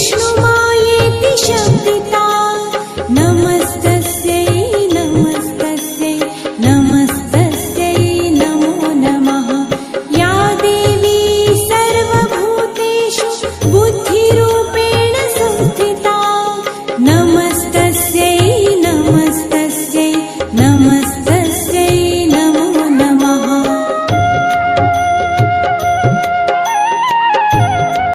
विष्णुमायेति शब्दिता नमस्तस्यै नमस्तस्यै नमस्तस्यै नमो नमः। या देवी सर्वभूतेषु बुद्धि